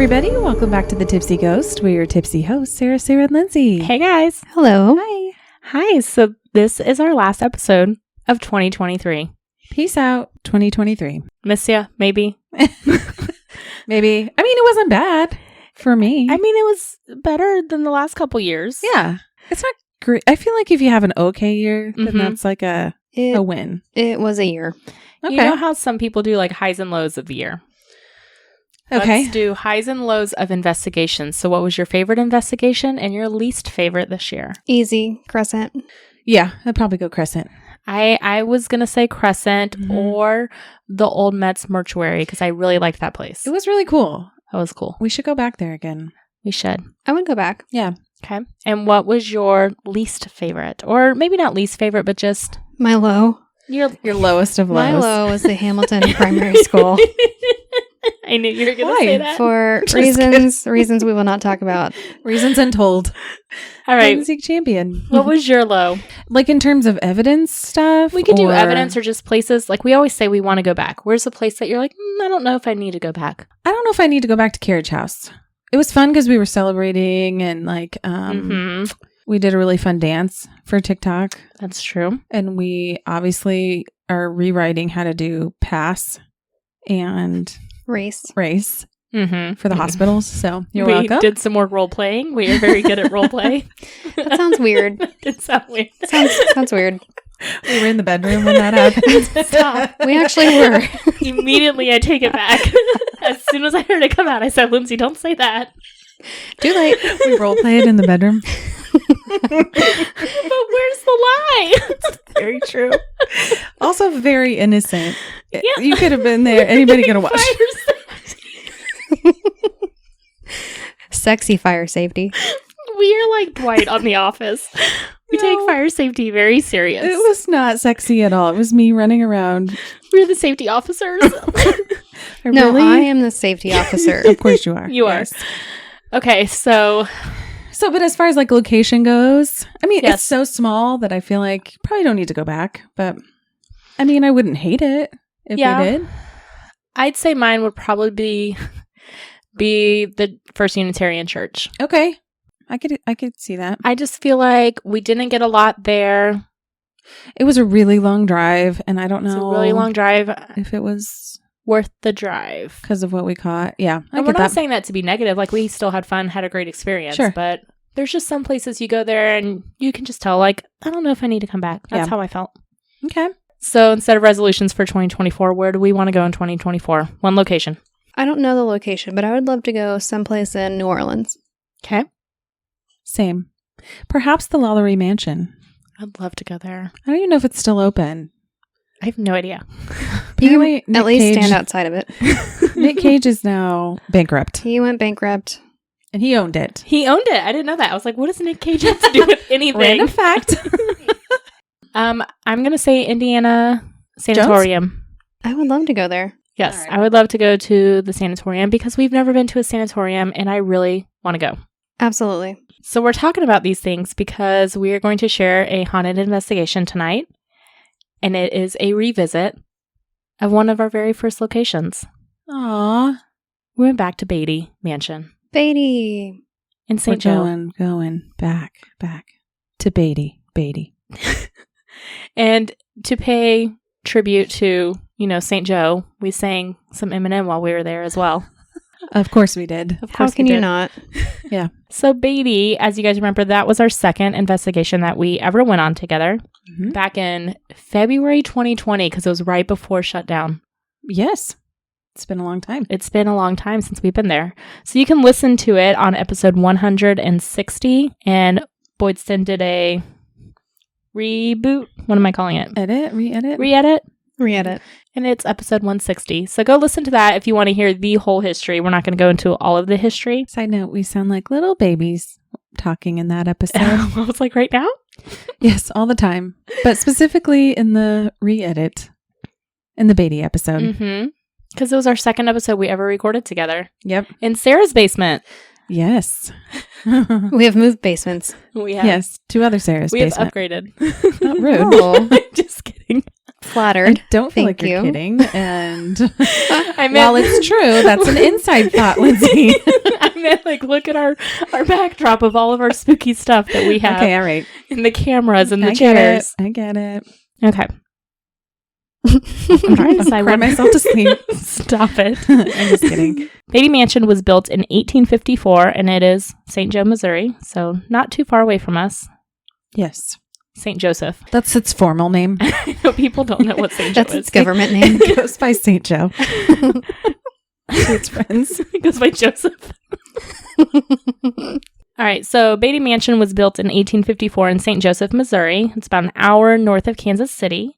everybody. Welcome back to The Tipsy Ghost. We're your tipsy hosts, Sarah, and Lindsay. Hey, guys. Hello. Hi. Hi. So this is our last episode of 2023. Peace out, 2023. Miss ya, maybe. Maybe. I mean, it wasn't bad for me. I mean, it was better than the last couple years. Yeah. It's not great. I feel like if you have an okay year, then that's like a win. It was a year. Okay. You know how some people do like highs and lows of the year? Okay. Let's do highs and lows of investigations. So what was your favorite investigation and your least favorite this year? Easy. Crescent. Yeah, I'd probably go Crescent. I was going to say Crescent or the Old Mets Mortuary because I really liked that place. It was really cool. That was cool. We should go back there again. We should. I would go back. Yeah. Okay. And what was your least favorite? Or maybe not least favorite, but just My low. your lowest of lows. My low was the Hamilton Primary School. I knew you were going to Why? say that. For Just reasons we will not talk about. Reasons untold. All right. Lindsay champion. What was your low? Like in terms of evidence stuff? We could do evidence or just places. Like we always say we want to go back. Where's a place that you're like, I don't know if I need to go back. I don't know if I need to go back to Carriage House. It was fun because we were celebrating and like we did a really fun dance for TikTok. That's true. And we obviously are rewriting how to do pass and Race. for the hospitals. So you're we welcome. did some more role playing. We are very good at role play. That sounds weird. It sounds weird. Sounds weird. We were in the bedroom when that happened. Stop. We actually were. Immediately I take it back. As soon as I heard it come out, I said, Lindsay, don't say that. Too late. We role played in the bedroom. But where's the lie? Very true. Also very innocent. Yeah. You could have been there. Anybody could have watched. Sexy fire safety. We are like Dwight on The Office. We take fire safety very serious. It was not sexy at all. It was me running around. We're the safety officers. No, I am the safety officer. Of course you are. You are. Okay, so But as far as like location goes, I mean, Yes. it's so small that I feel like you probably don't need to go back. But I mean, I wouldn't hate it if we did. I'd say mine would probably be the First Unitarian Church. Okay, I could see that. I just feel like we didn't get a lot there. It was a really long drive, and I don't know It's a really long drive. if it was Worth the drive. because of what we caught. Yeah, I And we're get not that. saying that to be negative. Like, we still had fun, had a great experience. Sure. But there's just some places you go there and you can just tell, like, I don't know if I need to come back. That's Yeah. how I felt. Okay. So instead of resolutions for 2024, where do we want to go in 2024? One location. I don't know the location, but I would love to go someplace in New Orleans. Okay. Same. Perhaps the Lalaurie Mansion. I'd love to go there. I don't even know if it's still open. I have no idea. Apparently, You can at least stand outside of it. Nick Cage is now bankrupt, He went bankrupt. and he owned it. He owned it. I didn't know that. I was like, what does Nick Cage have to do with anything? Random fact. I'm going to say Indiana Sanatorium. I would love to go there. Yes, All right. I would love to go to the sanatorium because we've never been to a sanatorium and I really want to go. Absolutely. So we're talking about these things because we are going to share a haunted investigation tonight. And it is a revisit of one of our very first locations. Aw. We went back to Beattie Mansion Beattie. in We're St. Joe. going back to Beattie. And to pay tribute to, St. Joe, we sang some Eminem while we were there as well. Of course we did. Of How course can we you did. not? Yeah. So Beattie, as you guys remember, that was our second investigation that we ever went on together Mhm. back in February 2020 because it was right before shutdown. Yes. It's been a long time. It's been a long time since we've been there. So you can listen to it on episode 160. And Boydston did a reboot. What am I calling it? Re-edit? Re-edit. Re-edit. And it's episode 160. So go listen to that if you want to hear the whole history. We're not going to go into all of the history. Side note, we sound like little babies talking in that episode. I was like, right now? Yes, all the time. But specifically in the re-edit, in the Beattie episode. Mm-hmm. Because it was our second episode we ever recorded together. Yep. In Sarah's basement. Yes. We have moved basements. We have. Yes. 2 other Sarah's We have basement. upgraded. Not rude. Oh. Just kidding. Flattered. I don't feel Thank like you're you. kidding. And I meant, while it's true, that's an inside thought, Lindsay. I meant like look at our backdrop of all of our spooky stuff that we have Okay, all right. in the cameras and the I get chairs. it. I get it. Okay. I'm trying to decide Cry when myself to sleep. Stop it. I'm just kidding. Beattie Mansion was built in 1854, and it is St. Joe, Missouri, so not too far away from us. Yes. St. Joseph. That's its formal name. I know people don't know what St. Joe That's is. its government name. It goes by St. Joe. To its friends. It goes by Joseph. All right, so Beattie Mansion was built in 1854 in St. Joseph, Missouri. It's about an hour north of Kansas City.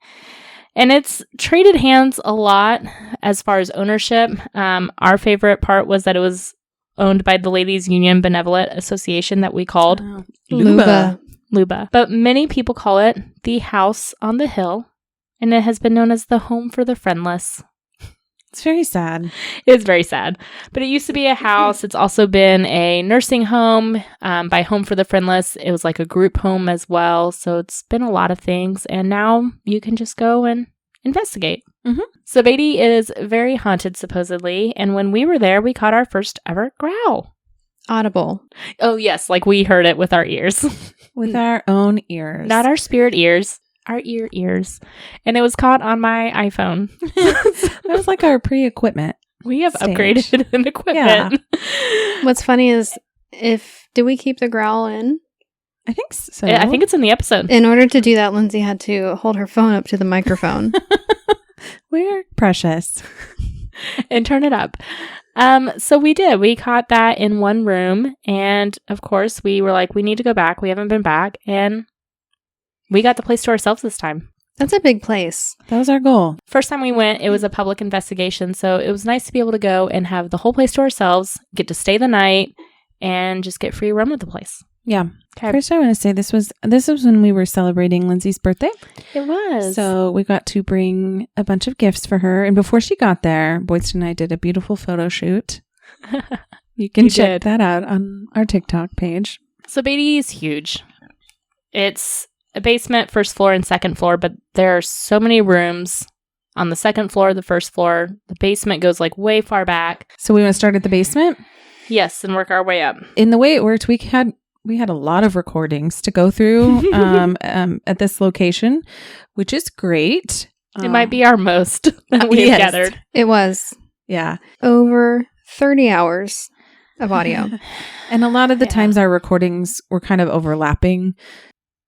And it's traded hands a lot as far as ownership. Our favorite part was that it was owned by the Ladies Union Benevolent Association that we called Luba. Luba. But many people call it the House on the Hill, and it has been known as the home for the friendless. It's very sad. It is very sad. But it used to be a house. It's also been a nursing home. By Home for the Friendless, it was like a group home as well. So it's been a lot of things. And now you can just go and investigate. Mm-hmm. So Beattie is very haunted, supposedly. And when we were there, we caught our first ever growl. Audible. Oh, yes. Like we heard it with our ears. With our own ears. Not our spirit ears. Our ears. And it was caught on my iPhone. That was like our pre-equipment. We have Stage. upgraded in equipment. What's funny is did we keep the growl in? I think so. I think it's in the episode. In order to do that, Lindsay had to hold her phone up to the microphone. We're precious. And turn it up. So we did. We caught that in one room. And of course, we were like, we need to go back. We haven't been back. And we got the place to ourselves this time. That's a big place. That was our goal. First time we went, it was a public investigation. So it was nice to be able to go and have the whole place to ourselves, get to stay the night, and just get free room at the place. Yeah. Okay. First, I want to say this was when we were celebrating Lindsay's birthday. It was. So we got to bring a bunch of gifts for her. And before she got there, Boydston and I did a beautiful photo shoot. You can check that out on our TikTok page. So Beattie is huge. It's a basement, first floor, and second floor, but there are so many rooms on the second floor, the first floor. The basement goes like way far back. So we want to start at the basement? Yes, and work our way up. In the way it worked, we had a lot of recordings to go through at this location, which is great. It might be our most that we have gathered. It was. Yeah. Over 30 hours of audio. And a lot of the times our recordings were kind of overlapping.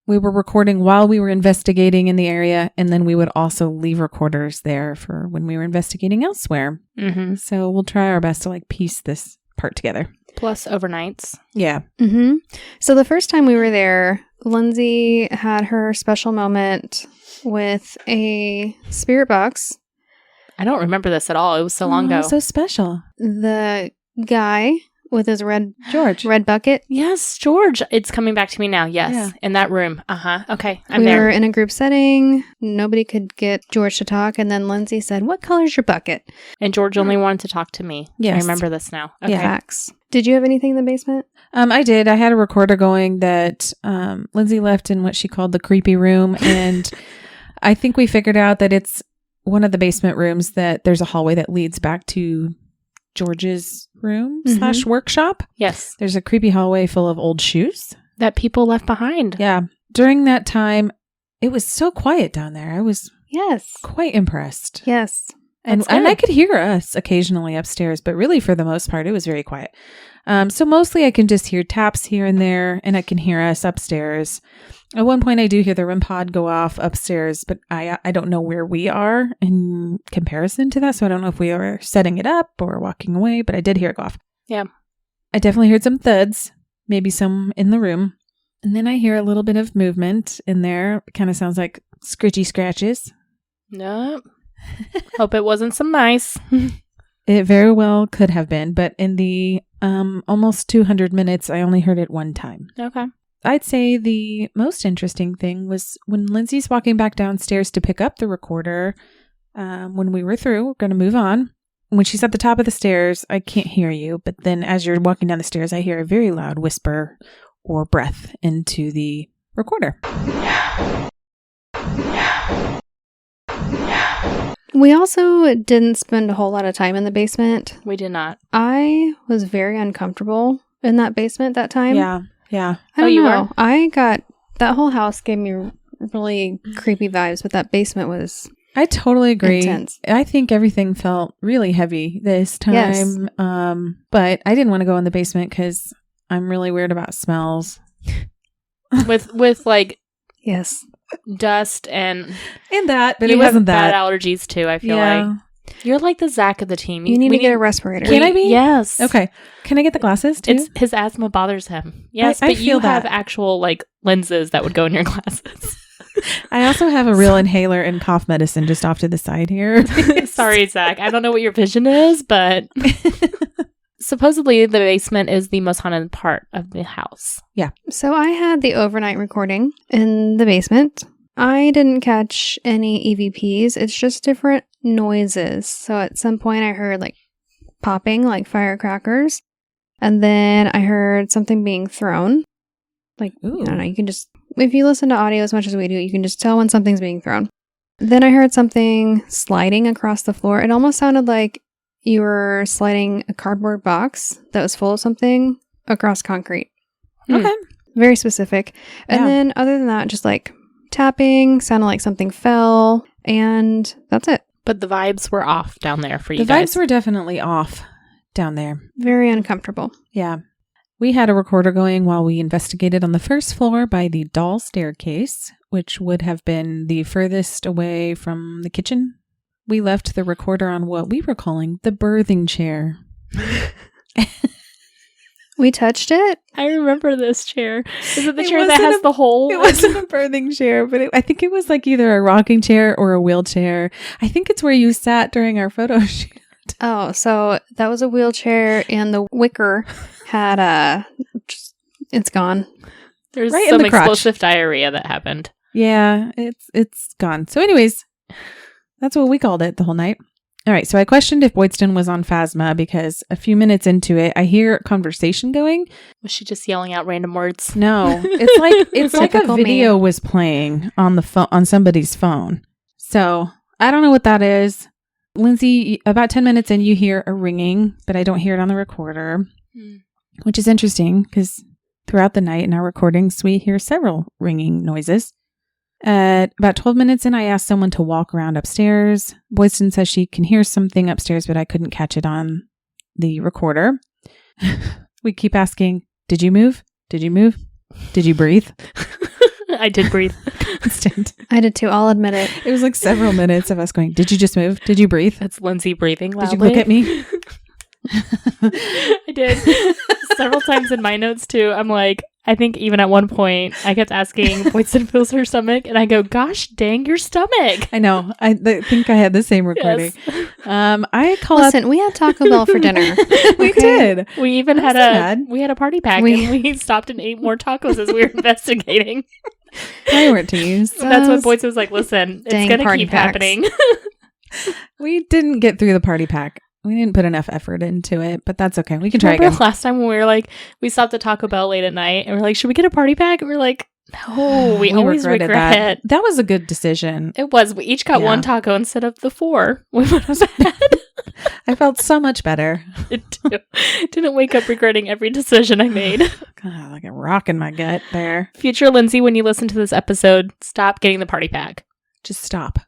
We were recording while we were investigating in the area, and then we would also leave recorders there for when we were investigating elsewhere. Mm-hmm. So we'll try our best to piece this part together. Plus overnights. Yeah. Mm-hmm. So the first time we were there, Lindsay had her special moment with a spirit box. I don't remember this at all. It was so long ago. So special. The guy with his red bucket. Yes, George. It's coming back to me now. Yes. Yeah. In that room. Uh-huh. Okay. I'm We there. were in a group setting. Nobody could get George to talk. And then Lindsay said, "What color's your bucket?" And George only wanted to talk to me. Yes. I remember this now. Okay. Yeah. Facts. Did you have anything in the basement? I did. I had a recorder going that Lindsay left in what she called the creepy room. And I think we figured out that it's one of the basement rooms that there's a hallway that leads back to George's room / workshop. Yes. There's a creepy hallway full of old shoes. That people left behind. Yeah. During that time, it was so quiet down there. I was Yes. quite impressed. Yes. And I could hear us occasionally upstairs, but really for the most part, it was very quiet. So mostly I can just hear taps here and there, and I can hear us upstairs. At one point I do hear the REM pod go off upstairs, but I don't know where we are in comparison to that. So I don't know if we are setting it up or walking away, but I did hear it go off. Yeah. I definitely heard some thuds, maybe some in the room. And then I hear a little bit of movement in there. It kind of sounds like scritchy scratches. Nope. Hope it wasn't some mice. It very well could have been, but in the almost 200 minutes, I only heard it one time. Okay. I'd say the most interesting thing was when Lindsay's walking back downstairs to pick up the recorder. When we were through, we're going to move on. When she's at the top of the stairs, I can't hear you, but then as you're walking down the stairs, I hear a very loud whisper or breath into the recorder. We also didn't spend a whole lot of time in the basement. We did not. I was very uncomfortable in that basement that time. Yeah. Yeah. I don't you know. were? That whole house gave me really creepy vibes, but that basement was I totally agree. intense. I think everything felt really heavy this time. Yes. But I didn't want to go in the basement because I'm really weird about smells. With like Yes. dust and But you it wasn't have that. bad allergies too, I feel like. You're like the Zach of the team. You need we to get a respirator. Can I be? Yes. Okay. Can I get the glasses too? It's his asthma bothers him. Yes, I but you feel have that. actual like lenses that would go in your glasses. I also have a real inhaler and cough medicine just off to the side here. Sorry, Zach. I don't know what your vision is, but supposedly the basement is the most haunted part of the house. So I had the overnight recording in the basement. I didn't catch any EVPs. It's just different noises. So at some point I heard like popping, like firecrackers. And then I heard something being thrown. Like, Ooh. I don't know, you can just, if you listen to audio as much as we do, you can just tell when something's being thrown. Then I heard something sliding across the floor. It almost sounded like you were sliding a cardboard box that was full of something across concrete. Okay. Very specific. And Yeah. then other than that, just like tapping, sounded like something fell, and that's it. But the vibes were off down there for you The guys. vibes were definitely off down there. Very uncomfortable. Yeah. We had a recorder going while we investigated on the first floor by the doll staircase, which would have been the furthest away from the kitchen. We left the recorder on what we were calling the birthing chair. We touched it. I remember this chair. Is it the It chair that wasn't has a- the hole? It wasn't a birthing chair, but I think it was like either a rocking chair or a wheelchair. I think it's where you sat during our photo shoot. Oh, so that was a wheelchair, and the wicker had it's gone. There's Right in some the crotch. explosive diarrhea that happened. Yeah, it's gone. So anyways, that's what we called it the whole night. All right, so I questioned if Boydston was on Phasma because a few minutes into it, I hear conversation going. Was she just yelling out random words? No, it's like a Typical video me. was playing on the phone on somebody's phone. So I don't know what that is. Lindsay, about 10 minutes in, you hear a ringing, but I don't hear it on the recorder, which is interesting because throughout the night in our recordings, we hear several ringing noises. At about 12 minutes in, I asked someone to walk around upstairs. Boydston says she can hear something upstairs, but I couldn't catch it on the recorder. We keep asking, did you move? Did you move? Did you breathe? I did breathe. Constant. I did too. I'll admit it. It was like several minutes of us going, did you just move? Did you breathe? That's Lindsay breathing Did loudly. you look at me? I did. Several times in my notes too. I'm like, I think even at one point I kept asking Boydston feels her stomach, and I go, gosh dang your stomach. I know. I think I had the same recording. Yes. I call Listen, we had Taco Bell for dinner. We okay? did. We even had That's a party pack, and we stopped and ate more tacos as we were investigating. Priorities. So that's what Boydston was like, listen, it's Dang gonna party keep packs. happening. We didn't get through the party pack. We didn't put enough effort into it, but that's okay. We can try Remember again. last time when we were like, we stopped at Taco Bell late at night, and we're like, should we get a party pack? And we're like, no, we always regretted regret. that. That was a good decision. It was. We each got Yeah. one taco instead of the 4 we would have had. I felt so much better. It too. Didn't wake up regretting every decision I made. God, like a rock in my gut there. Future Lindsay, when you listen to this episode, stop getting the party pack. Just stop.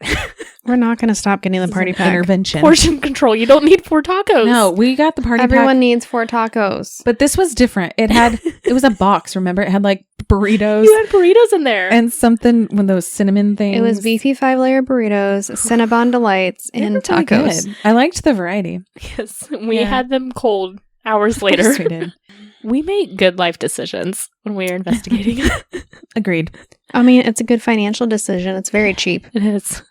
We're not going to stop getting the This is party an pack. Intervention. Portion control. You don't need 4 tacos. No, we got the party Everyone pack. needs 4 tacos. But this was different. It was a box, remember? It had like burritos You had burritos in there. and something with those cinnamon things. It was beefy 5-layer burritos, Cinnabon Delights, They and were really tacos. good. I liked the variety. Yes, we Yeah. had them cold hours Of later. course we did. We make good life decisions when we are investigating. Agreed. I mean, it's a good financial decision. It's very cheap. It is.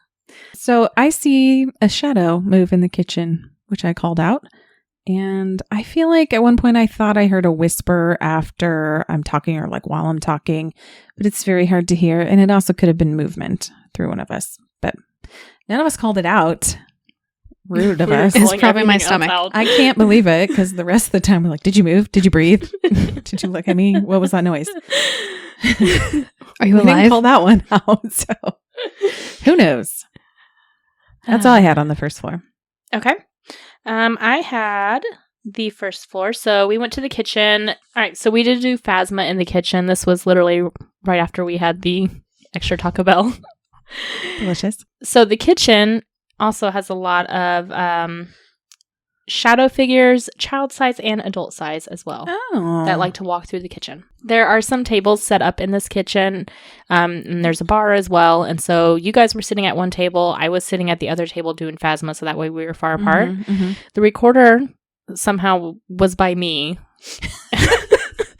So I see a shadow move in the kitchen, which I called out. And I feel like at one point I thought I heard a whisper after I'm talking or like while I'm talking, but it's very hard to hear. And it also could have been movement through one of us, but none of us called it out. Rude of We were us. It's calling probably my everything else stomach. out. I can't believe it because the rest of the time we're like, did you move? Did you breathe? Did you look at me? What was that noise? Are you We didn't alive? call that one out. So who knows? That's all I had on the first floor. Okay. I had the first floor. So we went to the kitchen. All right. So we did do Phasma in the kitchen. This was literally right after we had the extra Taco Bell. Delicious. So the kitchen also has a lot of shadow figures, child size and adult size as well, that like to walk through the kitchen. There are some tables set up in this kitchen, and there's a bar as well. And so you guys were sitting at one table. I was sitting at the other table doing Phasma, so that way we were far apart. Mm-hmm. The recorder somehow was by me.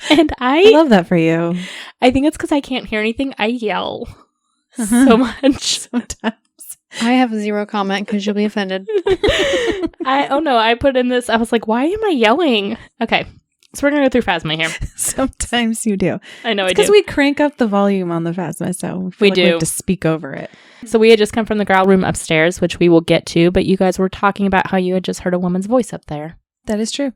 And I love that for you. I think it's because I can't hear anything. I yell so much. Sometimes. I have zero comment because you'll be offended. I put in this. I was like, why am I yelling? Okay. So we're going to go through Phasma here. Sometimes you do. I know I do. Because we crank up the volume on the Phasma, so we do. We have to speak over it. So we had just come from the growl room upstairs, which we will get to, but you guys were talking about how you had just heard a woman's voice up there. That is true.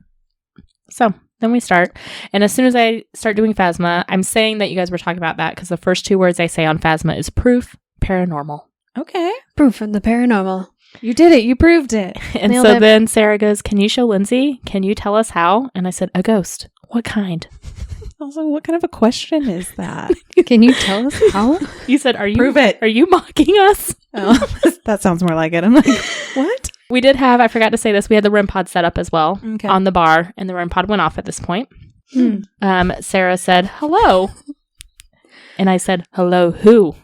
So then we start. And as soon as I start doing Phasma, I'm saying that you guys were talking about that because the first 2 words I say on Phasma is proof, paranormal. Okay. Proof of the paranormal. You did it. You proved it. And Nailed so it. then Sarah goes, can you show Lindsay? Can you tell us how? And I said, a ghost. What kind? Also, what kind of a question is that? Can you tell us how? You said, are you Prove it. Are you mocking us? Oh, that sounds more like it. I'm like, what? We did have, I forgot to say this, we had the REM pod set up as well Okay. on the bar, and the REM pod went off at this point. Hmm. Sarah said, hello. And I said, hello, who?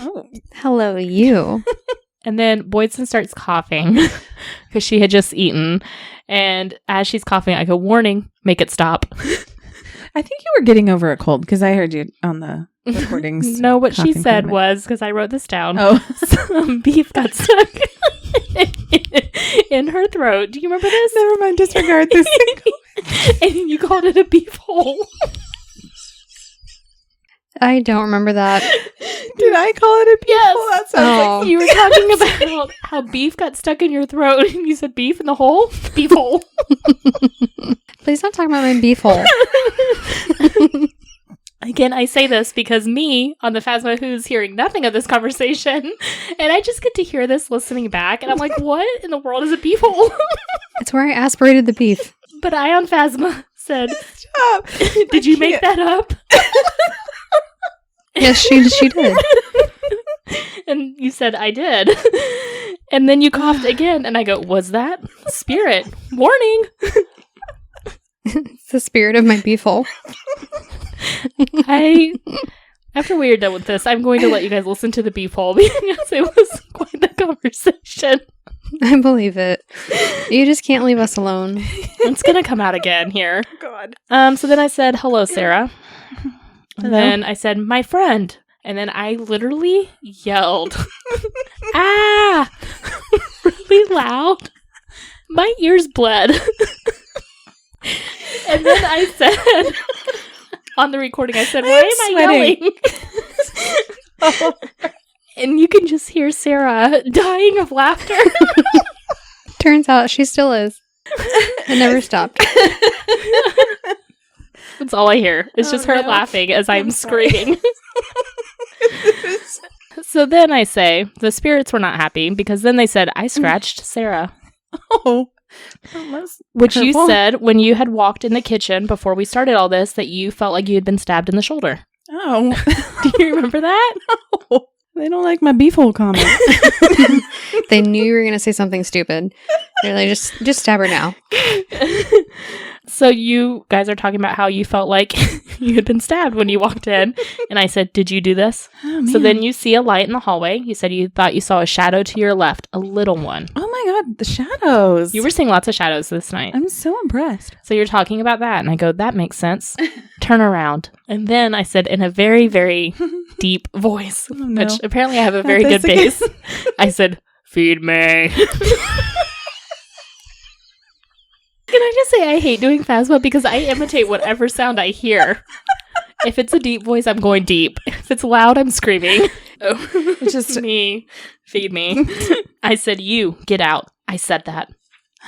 Oh. Hello, you. And then Boydson starts coughing because she had just eaten. And as she's coughing, I go, warning, make it stop. I think you were getting over a cold because I heard you on the recordings. No, what she coughing said quite a bit. was, because I wrote this down, Oh. some beef got stuck in her throat. Do you remember this? Never mind. Disregard this. And you called it a beef hole. I don't remember that. Did I call it a beef Yes. hole? That sounds Oh. You were talking about how beef got stuck in your throat, and you said beef in the hole? Beef hole. Please don't talk about my beef hole. Again, I say this because me, on the Phasma who's hearing nothing of this conversation, and I just get to hear this listening back, and I'm like, what in the world is a beef hole? It's where I aspirated the beef. But I, on Phasma, said, Stop. did you make that up? Yes, she did. And you said, I did. And then you coughed again, and I go, was that spirit? Warning. It's the spirit of my beef hole. After we are done with this, I'm going to let you guys listen to the beef hole because it was quite the conversation. I believe it. You just can't leave us alone. It's going to come out again here. God. So then I said, hello, Sarah. And Hello? then I said, my friend. And then I literally yelled, ah, really loud. My ears bled. And then I said, on the recording, I said, why am I yelling? And you can just hear Sarah dying of laughter. Turns out she still is. It never stopped. That's all I hear. It's just her no. laughing as I'm sorry. screaming. So then I say, the spirits were not happy because then they said, I scratched Sarah. Oh. Which you Hurtful. said when you had walked in the kitchen before we started all this that you felt like you had been stabbed in the shoulder. Oh. Do you remember that? Oh. They don't like my beef hole comment. They knew you were going to say something stupid. They're like, just stab her now. So you guys are talking about how you felt like you had been stabbed when you walked in. And I said, did you do this? Oh, So man. then you see a light in the hallway. You said you thought you saw a shadow to your left, a little one. Oh my God, the shadows. You were seeing lots of shadows this night. I'm so impressed. So you're talking about that. And I go, that makes sense. Turn around. And then I said in a very, very deep voice, Oh, no. which apparently I have a Not very good this bass. I said, feed me. Can I just say I hate doing Phasma because I imitate whatever sound I hear. If it's a deep voice, I'm going deep. If it's loud, I'm screaming. Oh, It's just- me. Feed me. I said, you, get out. I said that.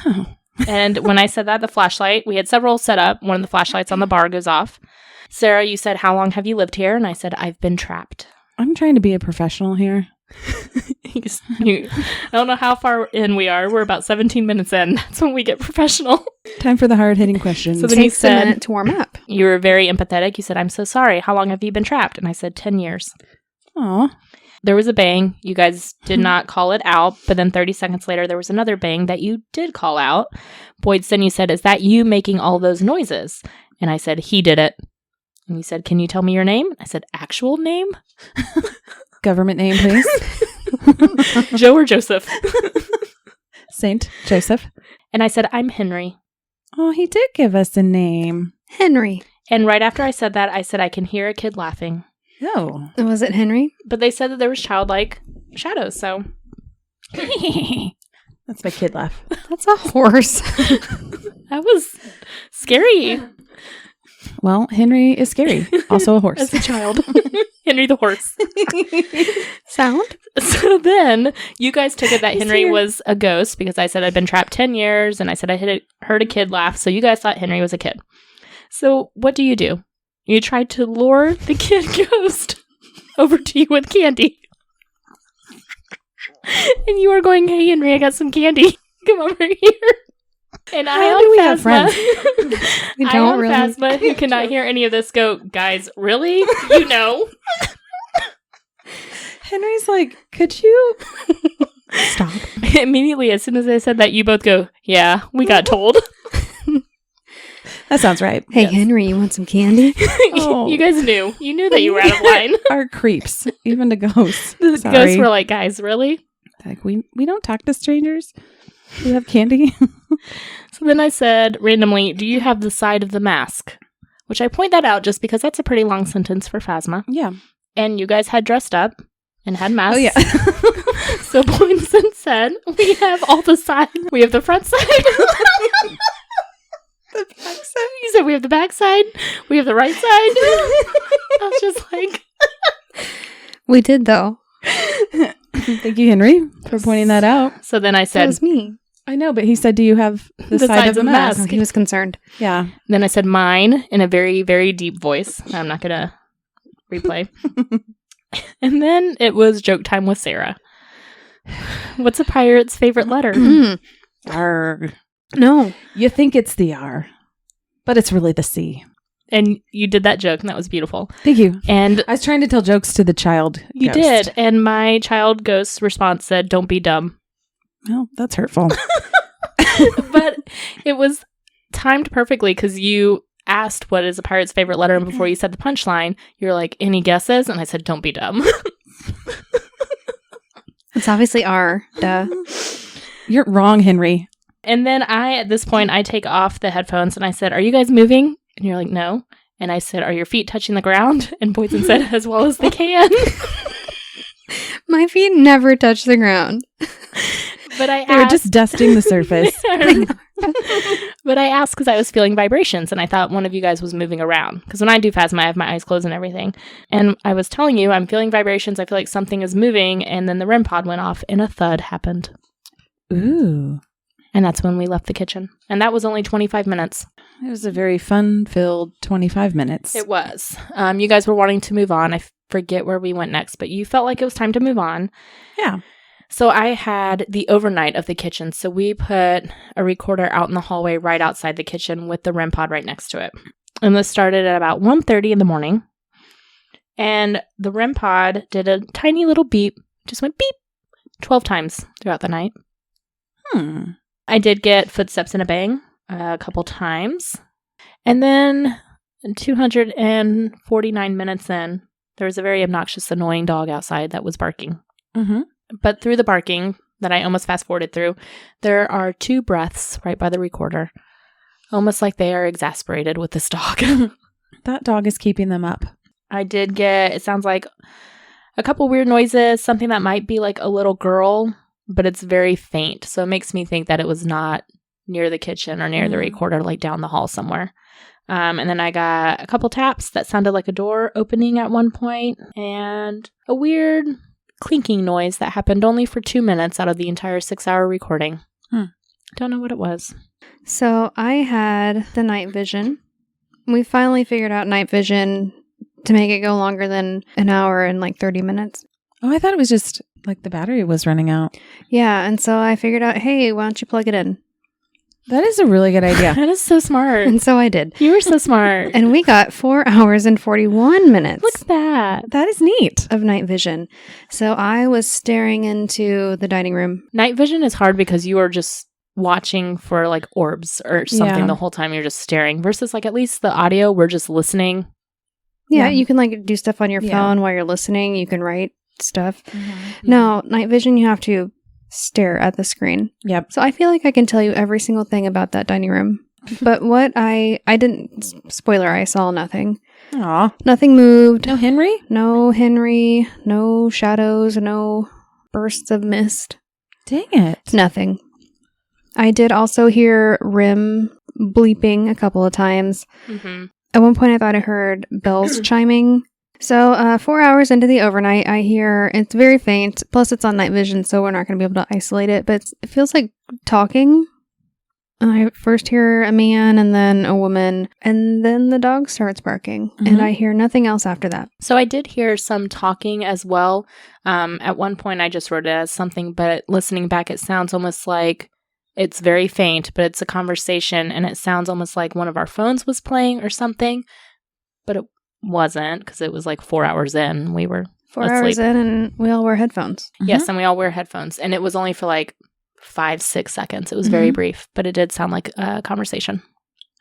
Oh. And when I said that, the flashlight, we had several set up. One of the flashlights on the bar goes off. Sarah, you said, how long have you lived here? And I said, I've been trapped. I'm trying to be a professional here. I don't know how far in we are. We're about 17 minutes in. That's when we get professional. Time for the hard-hitting questions. So It then you takes a said, minute to warm up. you were very empathetic. You said, I'm so sorry. How long have you been trapped? And I said, 10 years. Aw. There was a bang. You guys did not call it out. But then 30 seconds later, there was another bang that you did call out. Boydston, you said, is that you making all those noises? And I said, he did it. And you said, can you tell me your name? I said, actual name? Government name, please. Joe or Joseph? Saint Joseph. And I said, I'm Henry. Oh, he did give us a name. Henry. And right after I said that, I said, I can hear a kid laughing. Oh. Was it Henry? But they said that there was childlike shadows, so. That's my kid laugh. That's a horse. That was scary Well, Henry is scary. Also a horse. as a child. Henry the horse. Sound? So then you guys took it that He's Henry here. was a ghost because I said I'd been trapped 10 years and I said I heard a kid laugh. So you guys thought Henry was a kid. So what do? You tried to lure the kid ghost over to you with candy. And you were going, hey, Henry, I got some candy. Come over here. And I How on do we have Phasma, friends? We I don't on really. Phasma, who cannot hear any of this, go, guys, really? You know? Henry's like, could you stop? Immediately, as soon as I said that, you both go, yeah, we got told. That sounds right. Hey, Yes. Henry, you want some candy? Oh. You guys knew. You knew that you were out of line. Our creeps, even to ghosts. The Sorry. ghosts were like, guys, really? Like, we don't talk to strangers. We have candy. So then I said randomly, do you have the side of the mask? Which I point that out just because that's a pretty long sentence for Phasma. Yeah. And you guys had dressed up and had masks. Oh, yeah. So Boynton said, we have all the sides. We have the front side. The back side. You said we have the back side. We have the right side. I was just like, We did, though. Thank you, Henry, for pointing that out. so then I That said, was me. I know, but he said, do you have the The side sides of the of the mask? Oh, he was concerned. Yeah. then I said mine in a very, very deep voice. I'm not going to replay. And then it was joke time with Sarah. What's a pirate's favorite letter? Mm. Arg. No. You think it's the R, but it's really the C. And you did that joke, and that was beautiful. Thank you. And I was trying to tell jokes to the child. you ghost. did. And my child ghost's response said, don't be dumb. Well, that's hurtful. But it was timed perfectly because you asked what is a pirate's favorite letter, and before you said the punchline, you're like, any guesses? And I said, don't be dumb. It's obviously R. Duh. You're wrong, Henry. And then at this point, I take off the headphones and I said, are you guys moving? And you're like, no. And I said, are your feet touching the ground? And Boyden said, as well as they can. My feet never touch the ground. But I They were asked. just dusting the surface. But I asked because I was feeling vibrations and I thought one of you guys was moving around. Because when I do Phasma, I have my eyes closed and everything. And I was telling you, I'm feeling vibrations. I feel like something is moving. And then the REM pod went off and a thud happened. Ooh. And that's when we left the kitchen. And that was only 25 minutes. It was a very fun-filled 25 minutes. It was. You guys were wanting to move on. I forget where we went next, but you felt like it was time to move on. Yeah. So I had the overnight of the kitchen. So we put a recorder out in the hallway right outside the kitchen with the REM pod right next to it. And this started at about 1:30 in the morning. And the REM pod did a tiny little beep, just went beep 12 times throughout the night. I did get footsteps and a bang a couple times. And then 249 minutes in, there was a very obnoxious, annoying dog outside that was barking. Mm-hmm. But through the barking that I almost fast forwarded through, there are 2 breaths right by the recorder. Almost like they are exasperated with this dog. That dog is keeping them up. I did get, it sounds like a couple weird noises, something that might be like a little girl, but it's very faint. So it makes me think that it was not near the kitchen or near the recorder, like down the hall somewhere. And then I got a couple taps that sounded like a door opening at one point and a weird clinking noise that happened only for 2 minutes out of the entire 6-hour recording. Don't know what it was. So I had the night vision. We finally figured out night vision to make it go longer than an hour and like 30 minutes. Oh, I thought it was just like the battery was running out. Yeah, and so I figured out, hey, why don't you plug it in? That is a really good idea. That is so smart. And so I did. You were so smart. And we got 4 hours and 41 minutes. Look at that. That is neat. Of night vision. So I was staring into the dining room. Night vision is hard because you are just watching for like orbs or something the whole time. You're just staring versus like at least the audio, we're just listening. Yeah, you can like do stuff on your phone while you're listening. You can write stuff. No, night vision, you have to stare at the screen. Yep. So I feel like I can tell you every single thing about that dining room. But what I didn't, spoiler, I saw nothing. Aw. Nothing moved. No Henry? No Henry. No shadows. No bursts of mist. Dang it. Nothing. I did also hear Rim bleeping a couple of times. Mm-hmm. At one point I thought I heard bells chiming. So 4 hours into the overnight, I hear it's very faint. Plus, it's on night vision, so we're not going to be able to isolate it. But it feels like talking. And I first hear a man and then a woman. And then the dog starts barking. And I hear nothing else after that. So I did hear some talking as well. At one point, I just wrote it as something, but listening back, it sounds almost like it's very faint, but it's a conversation. And it sounds almost like one of our phones was playing or something. But it wasn't, because it was like 4 hours in. We were 4 asleep. hours in, and we all wear headphones. Yes, and we all wear headphones. And it was only for like 5-6 seconds. It was very brief, but it did sound like a conversation.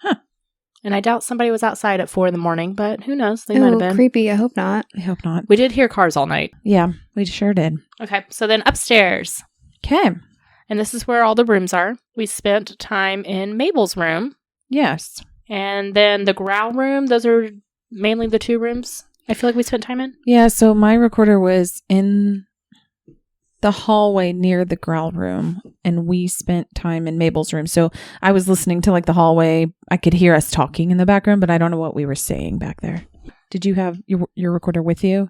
Huh. And I doubt somebody was outside at 4 a.m, but who knows? They might have been. Creepy. I hope not. I hope not. We did hear cars all night. Yeah, we sure did. Okay, so then upstairs. Okay. And this is where all the rooms are. We spent time in Mabel's room. Yes. And then the growl room, those are mainly the 2 rooms I feel like we spent time in. Yeah, so my recorder was in the hallway near the growl room, and we spent time in Mabel's room. So I was listening to like the hallway. I could hear us talking in the background, but I don't know what we were saying back there. Did you have your recorder with you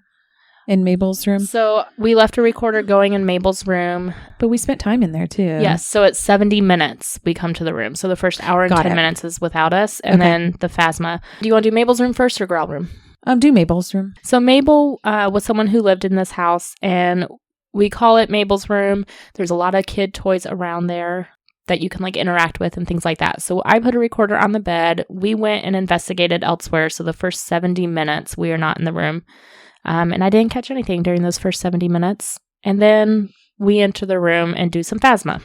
in Mabel's room? So we left a recorder going in Mabel's room. But we spent time in there too. Yes. So at 70 minutes, we come to the room. So the first hour and 10 minutes is without us. And then the Phasma. Do you want to do Mabel's room first or growl room? Do Mabel's room. So Mabel was someone who lived in this house, and we call it Mabel's room. There's a lot of kid toys around there that you can like interact with and things like that. So I put a recorder on the bed. We went and investigated elsewhere. So the first 70 minutes, we are not in the room. And I didn't catch anything during those first 70 minutes. And then we enter the room and do some Phasma.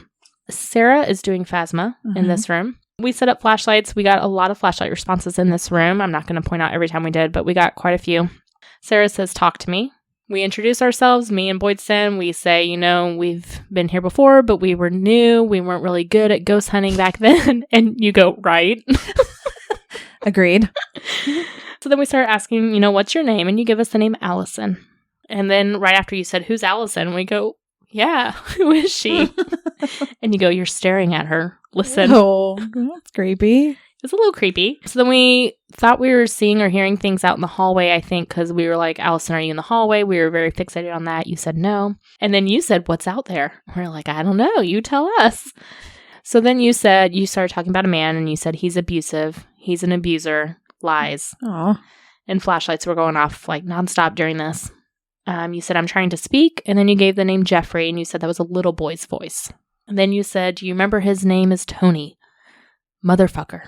Sarah is doing Phasma in this room. We set up flashlights. We got a lot of flashlight responses in this room. I'm not going to point out every time we did, but we got quite a few. Sarah says, "Talk to me." We introduce ourselves, me and Boydston. We say, you know, we've been here before, but we were new. We weren't really good at ghost hunting back then. And you go, right. Agreed. So then we start asking, you know, what's your name? And you give us the name Allison. And then right after you said, who's Allison? We go, yeah, who is she? And you go, you're staring at her. Listen. Oh, that's creepy. It's a little creepy. So then we thought we were seeing or hearing things out in the hallway, I think, because we were like, Allison, are you in the hallway? We were very fixated on that. You said no. And then you said, what's out there? We're like, I don't know. You tell us. So then you started talking about a man, and you said he's abusive. He's an abuser. Lies. Aw. And flashlights were going off like nonstop during this. You said, I'm trying to speak. And then you gave the name Jeffrey, and you said that was a little boy's voice. And then you said, do you remember his name is Tony? Motherfucker.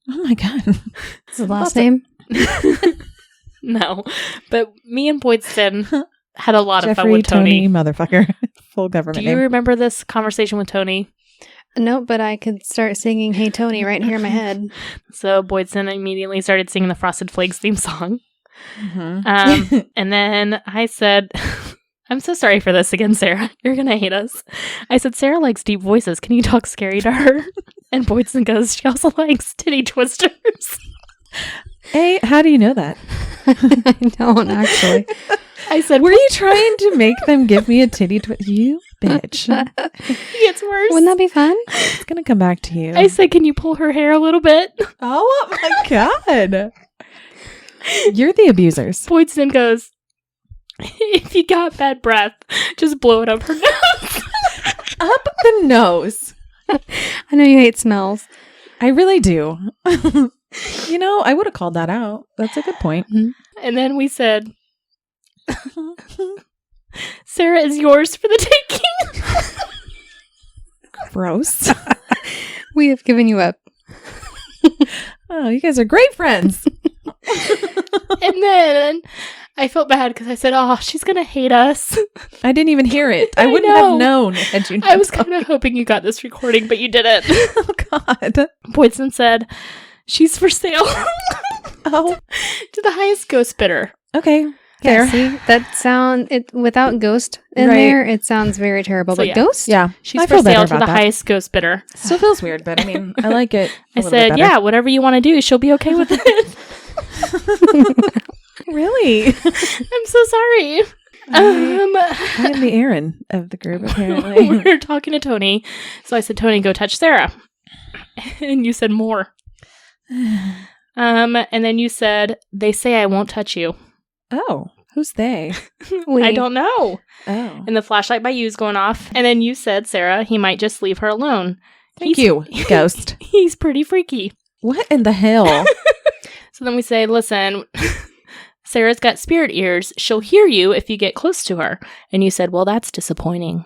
Oh my God. Is the last name? No. But me and Boydston had a lot of fun Jeffrey, with Tony. motherfucker. Full government Do you name. remember this conversation with Tony? No, but I could start singing Hey Tony right here in my head. So Boydston immediately started singing the Frosted Flakes theme song. Mm-hmm. And then I said, I'm so sorry for this again, Sarah. You're going to hate us. I said, Sarah likes deep voices. Can you talk scary to her? And Boydston goes, she also likes titty twisters. Hey, how do you know that? I don't actually. I said, were you trying to make them give me a titty twist? You bitch. It gets worse. Wouldn't that be fun? It's going to come back to you. I said, can you pull her hair a little bit? Oh my God. You're the abusers. Boydston goes, if you got bad breath, just blow it up her nose. Up the nose. I know you hate smells. I really do. You know, I would have called that out. That's a good point. And then we said, Sarah is yours for the taking. Gross. We have given you up. Oh, you guys are great friends. And then I felt bad because I said, oh, she's going to hate us. I didn't even hear it. I I wouldn't know. have known had you. I was kind of hoping you got this recording, but you didn't. Oh God. Boydson said, she's for sale. Oh. To the highest ghost bidder. Okay. Yeah, Fair. see, that sound it without ghost in Right. there, it sounds very terrible. So, but yeah. ghost? Yeah. She's I for feel better sale to the about that. highest ghost bidder. Still feels weird, but I mean, I like it. I said, yeah, whatever you want to do, she'll be okay with it. Really? I'm so sorry. I am the Aaron of the group, apparently. We were talking to Tony. So I said, Tony, go touch Sarah. And you said more. And then you said, they say I won't touch you. Oh, who's they? I don't know. Oh. And the flashlight by you is going off. And then you said, Sarah, he might just leave her alone. Thank you, ghost. He's pretty freaky. What in the hell? So then we say, listen, Sarah's got spirit ears. She'll hear you if you get close to her. And you said, well, that's disappointing.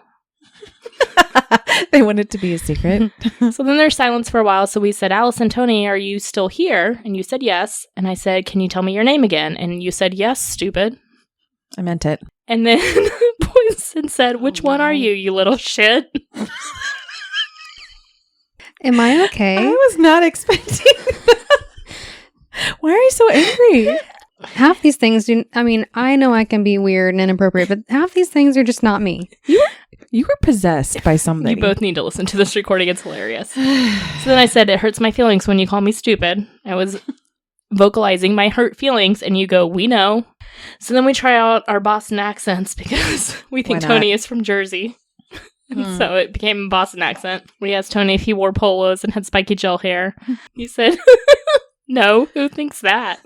They want it to be a secret. So then there's silence for a while. So we said, Alice and Tony, are you still here? And you said yes. And I said, can you tell me your name again? And you said, yes, stupid. I meant it. And then Poison said, which one are you little shit? Am I okay? I was not expecting that. Why are you so angry? Half these things do. I mean, I know I can be weird and inappropriate, but half these things are just not me. You were possessed by something. You both need to listen to this recording. It's hilarious. So then I said, it hurts my feelings when you call me stupid. I was vocalizing my hurt feelings, and you go, we know. So then we try out our Boston accents because we think Why not? Tony is from Jersey. And so it became a Boston accent. We asked Tony if he wore polos and had spiky gel hair. He said, no, who thinks that?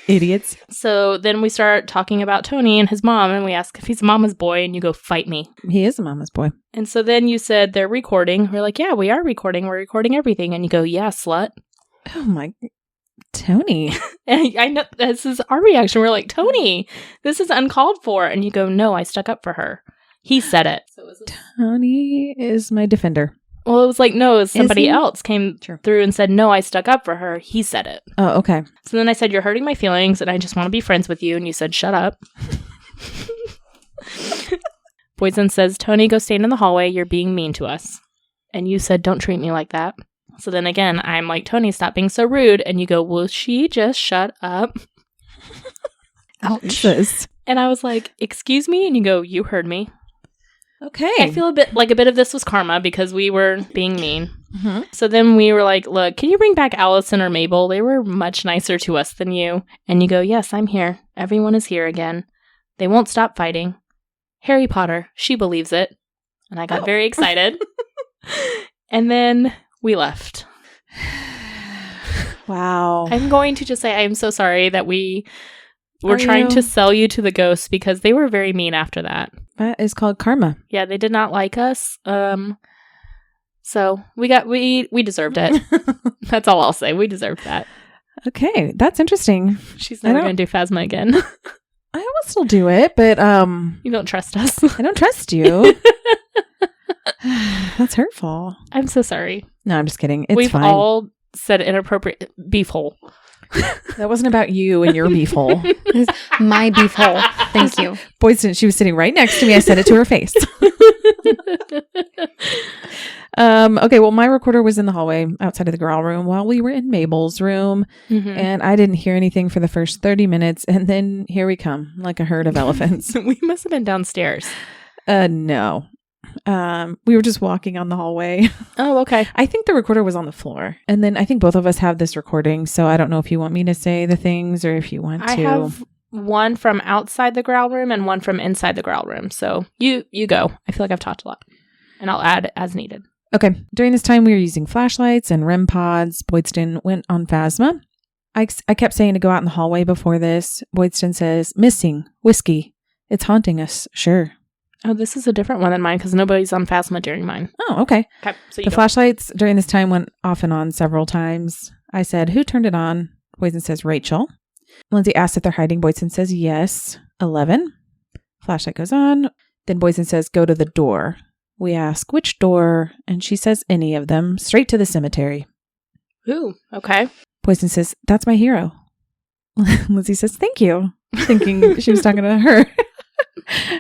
Idiots. So then we start talking about Tony and his mom, and we ask if he's a mama's boy, and you go, fight me. He is a mama's boy. And so then you said, they're recording. We're like, yeah, we are recording. We're recording everything. And you go, yeah, slut. Oh my, Tony. And I know this is our reaction. We're like, Tony, this is uncalled for. And you go, no, I stuck up for her. He said it. So it was Tony is my defender. well, it was like, no, somebody he? else came Sure. through and said, no, I stuck up for her. He said it. Oh, okay. So then I said, you're hurting my feelings and I just want to be friends with you. And you said, shut up. Poison says, Tony, go stand in the hallway. You're being mean to us. And you said, don't treat me like that. So then again, I'm like, Tony, stop being so rude. And you go, will she just shut up? Ouch. Jesus. And I was like, excuse me? And you go, you heard me. Okay. I feel a bit of this was karma because we were being mean. Mhm. So then we were like, look, can you bring back Allison or Mabel? They were much nicer to us than you. And you go, yes, I'm here. Everyone is here again. They won't stop fighting. Harry Potter, she believes it. And I got very excited. And then we left. Wow. I'm going to just say I am so sorry that we were Are trying you? to sell you to the ghosts because they were very mean after that. That is called karma. Yeah, they did not like us. So we deserved it. That's all I'll say. We deserved that. Okay, that's interesting. She's I never don't- going to do Phasma again. I will still do it, but You don't trust us. I don't trust you. That's hurtful. I'm so sorry. No, I'm just kidding. It's We've fine. all said inappropriate beef hole. That wasn't about you and your beef hole. My beef hole. Thank you. Boydston, she was sitting right next to me. I said it to her face. Okay, well, my recorder was in the hallway outside of the girl room while we were in Mabel's room, Mhm. and I didn't hear anything for the first 30 minutes, and then here we come, like a herd of elephants. We must have been downstairs. No. We were just walking on the hallway. Oh, okay. I think the recorder was on the floor, and then I think both of us have this recording, so I don't know if you want me to say the things or if you want to. I have one from outside the growl room and one from inside the growl room. So you go. I feel like I've talked a lot. And I'll add as needed. Okay. During this time, we were using flashlights and REM pods. Boydston went on Phasma. I kept saying to go out in the hallway before this. Boydston says, missing, whiskey. It's haunting us. Sure. Oh, this is a different one than mine because nobody's on Phasma during mine. Oh, okay. Okay. So The flashlights during this time went off and on several times. I said, who turned it on? Boydston says, Rachel. Lindsay asked if they're hiding. Boydston says, yes. 11. Flashlight goes on. Then Boysen says, go to the door. We ask, which door? And she says, any of them, straight to the cemetery. Ooh, okay. Boysen says, that's my hero. Lizzie says, thank you, thinking she was talking to her.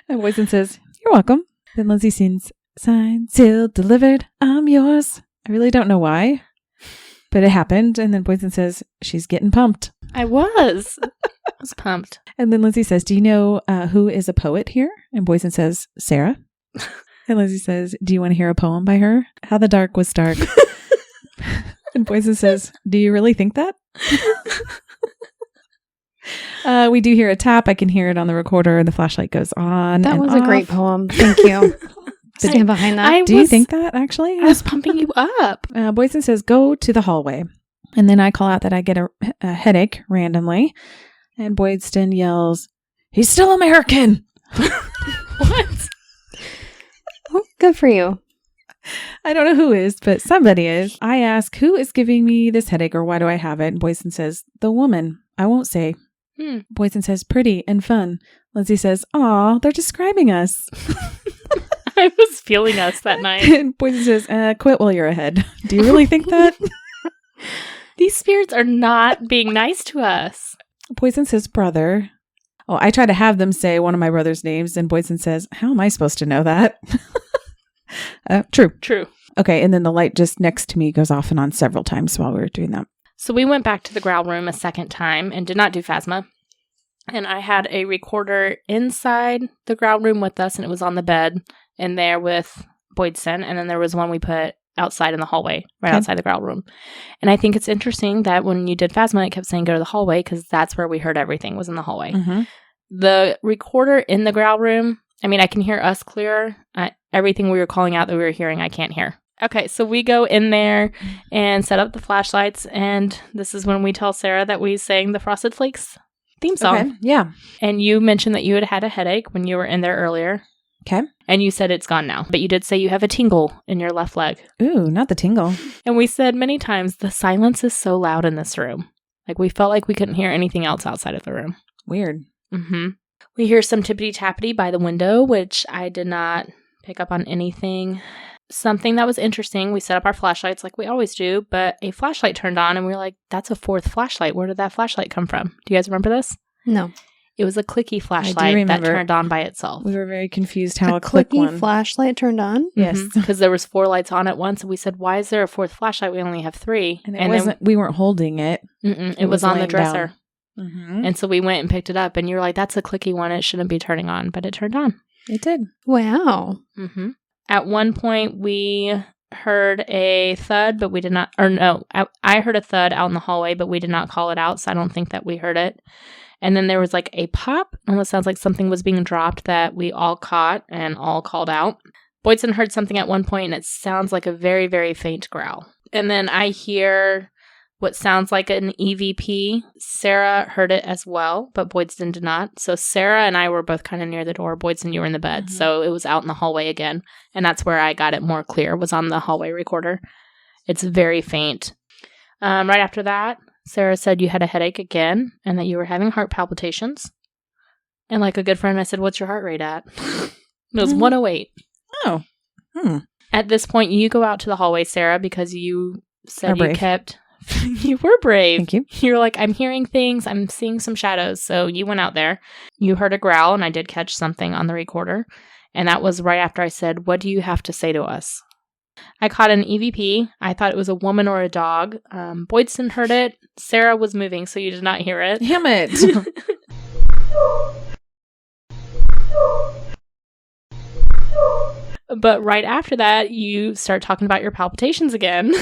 And Boysen says, you're welcome. Then Lizzie sings, signed, sealed, delivered, I'm yours. I really don't know why, but it happened. And then Boysen says, she's getting pumped. I was pumped. And then Lizzie says, do you know who is a poet here? And Boysen says, Sarah. And Lizzie says, do you want to hear a poem by her? How the dark was dark. And Boysen says, do you really think that? We do hear a tap. I can hear it on the recorder. The flashlight goes on. That was off. a great poem. Thank you. Stand behind that. Do you think that, actually? I was pumping you up. Boysen says, go to the hallway. And then I call out that I get a headache randomly. And Boydston yells, he's still American. What? Oh, good for you. I don't know who is, but somebody is. I ask, who is giving me this headache or why do I have it? And Boysen says, the woman. I won't say. Boysen says, pretty and fun. Lindsay says, aw, they're describing us. I was feeling us that night. And Boysen says, quit while you're ahead. Do you really think that? These spirits are not being nice to us. Boysen says, brother. Oh, I try to have them say one of my brother's names, and Boysen says, how am I supposed to know that? True. Okay, and then the light just next to me goes off and on several times while we were doing that. So we went back to the growl room a second time and did not do Phasma. And I had a recorder inside the growl room with us, and it was on the bed in there with Boydson. And then there was one we put outside in the hallway, right outside the growl room. And I think it's interesting that when you did Phasma, it kept saying go to the hallway because that's where we heard everything was in the hallway. Mm-hmm. The recorder in the growl room, I mean, I can hear us clearer. Everything we were calling out that we were hearing, I can't hear. Okay, so we go in there and set up the flashlights, and this is when we tell Sarah that we sang the Frosted Flakes theme song. Okay, yeah. And you mentioned that you had had a headache when you were in there earlier. Okay. And you said it's gone now, but you did say you have a tingle in your left leg. Ooh, not the tingle. And we said many times, the silence is so loud in this room. Like, we felt like we couldn't hear anything else outside of the room. Weird. Mm-hmm. We hear some tippity-tappity by the window, which I did not pick up on anything. Something that was interesting, we set up our flashlights like we always do, but a flashlight turned on and we were like, that's a fourth flashlight. Where did that flashlight come from? Do you guys remember this? No. It was a clicky flashlight that turned on by itself. We were very confused how a clicky flashlight turned on? Yes. Because there was 4 lights on at once, and we said, why is there a fourth flashlight? We only have 3. And we weren't holding it. It was on the dresser. Mm-hmm. And so we went and picked it up, and you were like, that's a clicky one. It shouldn't be turning on, but it turned on. It did. Wow. Mm-hmm. At one point, we heard a thud, but we did not, or no, I heard a thud out in the hallway, but we did not call it out, so I don't think that we heard it. And then there was like a pop, almost sounds like something was being dropped that we all caught and all called out. Boydson heard something at one point, and it sounds like a very, very faint growl. And then I hear what sounds like an EVP. Sarah heard it as well, but Boydson did not. So Sarah and I were both kind of near the door. Boydson, you were in the bed. Mm-hmm. So it was out in the hallway again. And that's where I got it more clear, was on the hallway recorder. It's very faint. Right after that, Sarah said you had a headache again and that you were having heart palpitations. And like a good friend, I said, what's your heart rate at? It was 108. Oh. At this point, you go out to the hallway, Sarah, because you said you kept... You were brave. Thank you. You're like, I'm hearing things. I'm seeing some shadows. So you went out there. You heard a growl, and I did catch something on the recorder. And that was right after I said, what do you have to say to us? I caught an EVP. I thought it was a woman or a dog. Boydson heard it. Sarah was moving, so you did not hear it. Damn it. But right after that, you start talking about your palpitations again.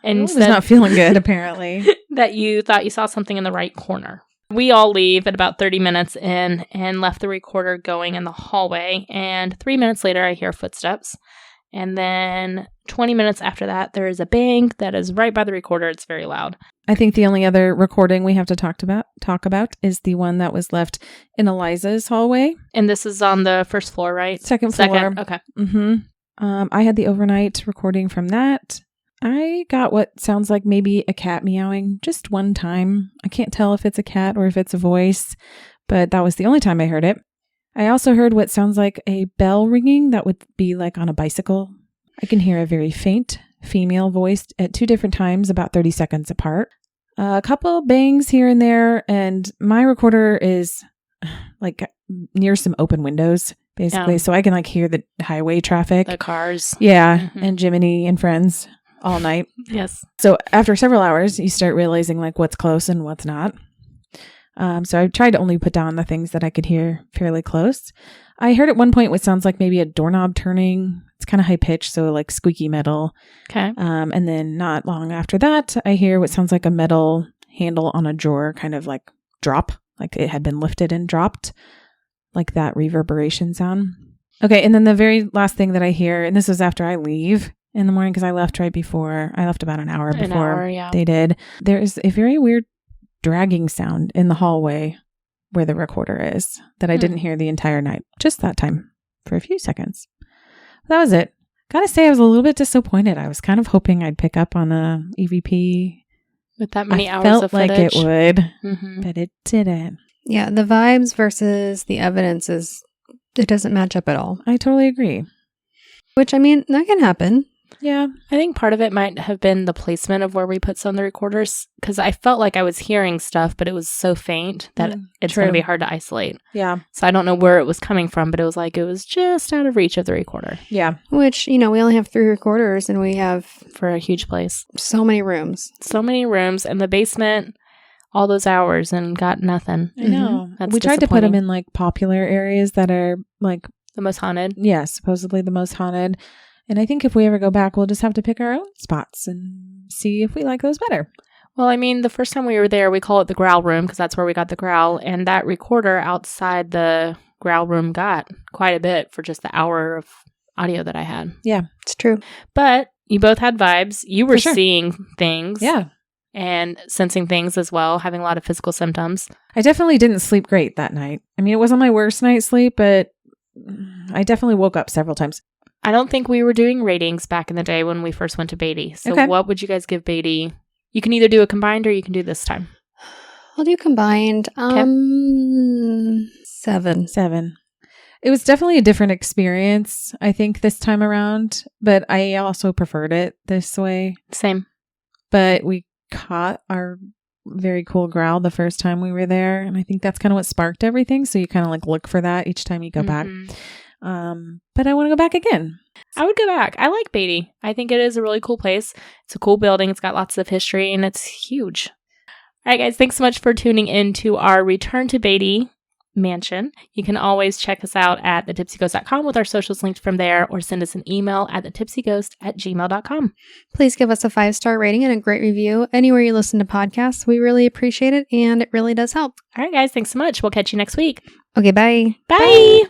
And was not feeling good, apparently. That you thought you saw something in the right corner. We all leave at about 30 minutes in and left the recorder going in the hallway. And 3 minutes later, I hear footsteps. And then 20 minutes after that, there is a bang that is right by the recorder. It's very loud. I think the only other recording we have to talk about is the one that was left in Eliza's hallway. And this is on the first floor, right? Second floor. Okay. Mm-hmm. I had the overnight recording from that. I got what sounds like maybe a cat meowing just one time. I can't tell if it's a cat or if it's a voice, but that was the only time I heard it. I also heard what sounds like a bell ringing that would be like on a bicycle. I can hear a very faint female voice at 2 different times, about 30 seconds apart. A couple bangs here and there, and my recorder is like near some open windows, basically. Yeah. So I can like hear the highway traffic. The cars. Yeah, Mhm. and Jiminy and friends all night. Yes. So after several hours, you start realizing like what's close and what's not. So I tried to only put down the things that I could hear fairly close. I heard at one point what sounds like maybe a doorknob turning. It's kind of high pitched, so like squeaky metal. Okay. And then not long after that, I hear what sounds like a metal handle on a drawer kind of like drop, like it had been lifted and dropped, like that reverberation sound. Okay, and then the very last thing that I hear, and this was after I leave in the morning because I left right before, I left about an hour before yeah. they did. There is a very weird dragging sound in the hallway where the recorder is that I didn't hear the entire night, just that time for a few seconds. That was it. Gotta say, I was a little bit disappointed. I was kind of hoping I'd pick up on the EVP. With that many I hours felt of like footage. it would, Mhm. but it didn't. Yeah, the vibes versus the evidence it doesn't match up at all. I totally agree. Which, I mean, that can happen. Yeah. I think part of it might have been the placement of where we put some of the recorders, because I felt like I was hearing stuff, but it was so faint that it's going to true. be hard to isolate. Yeah. So I don't know where it was coming from, but it was like it was just out of reach of the recorder Yeah. Which, we only have 3 recorders and we have for a huge place. so many rooms. So many rooms in the basement, all those hours, and got nothing. I know. That's We tried to put them disappointing. in like popular areas that are like, The most haunted. yeah, supposedly the most haunted. And I think if we ever go back, we'll just have to pick our own spots and see if we like those better. Well, I mean, the first time we were there, we call it the growl room because that's where we got the growl. And that recorder outside the growl room got quite a bit for just the hour of audio that I had. Yeah. It's true. But you both had vibes. You were For sure. seeing things. Yeah. And sensing things as well, having a lot of physical symptoms. I definitely didn't sleep great that night. I mean, it wasn't my worst night's sleep, but I definitely woke up several times. I don't think we were doing ratings back in the day when we first went to Beattie. So Okay. what would you guys give Beattie? You can either do a combined or you can do this time. I'll do combined. 7. 7. It was definitely a different experience, I think, this time around, but I also preferred it this way. Same. But we caught our very cool growl the first time we were there, and I think that's kind of what sparked everything. So you kind of like look for that each time you go back. Mhm. But I want to go back again. I would go back. I like Beattie. I think it is a really cool place. It's a cool building. It's got lots of history and it's huge. All right, guys. Thanks so much for tuning in to our Return to Beattie mansion. You can always check us out at thetipsyghost.com with our socials linked from there, or send us an email at thetipsyghost@gmail.com. Please give us a 5-star rating and a great review anywhere you listen to podcasts. We really appreciate it, and it really does help. All right, guys. Thanks so much. We'll catch you next week. Okay, bye. Bye.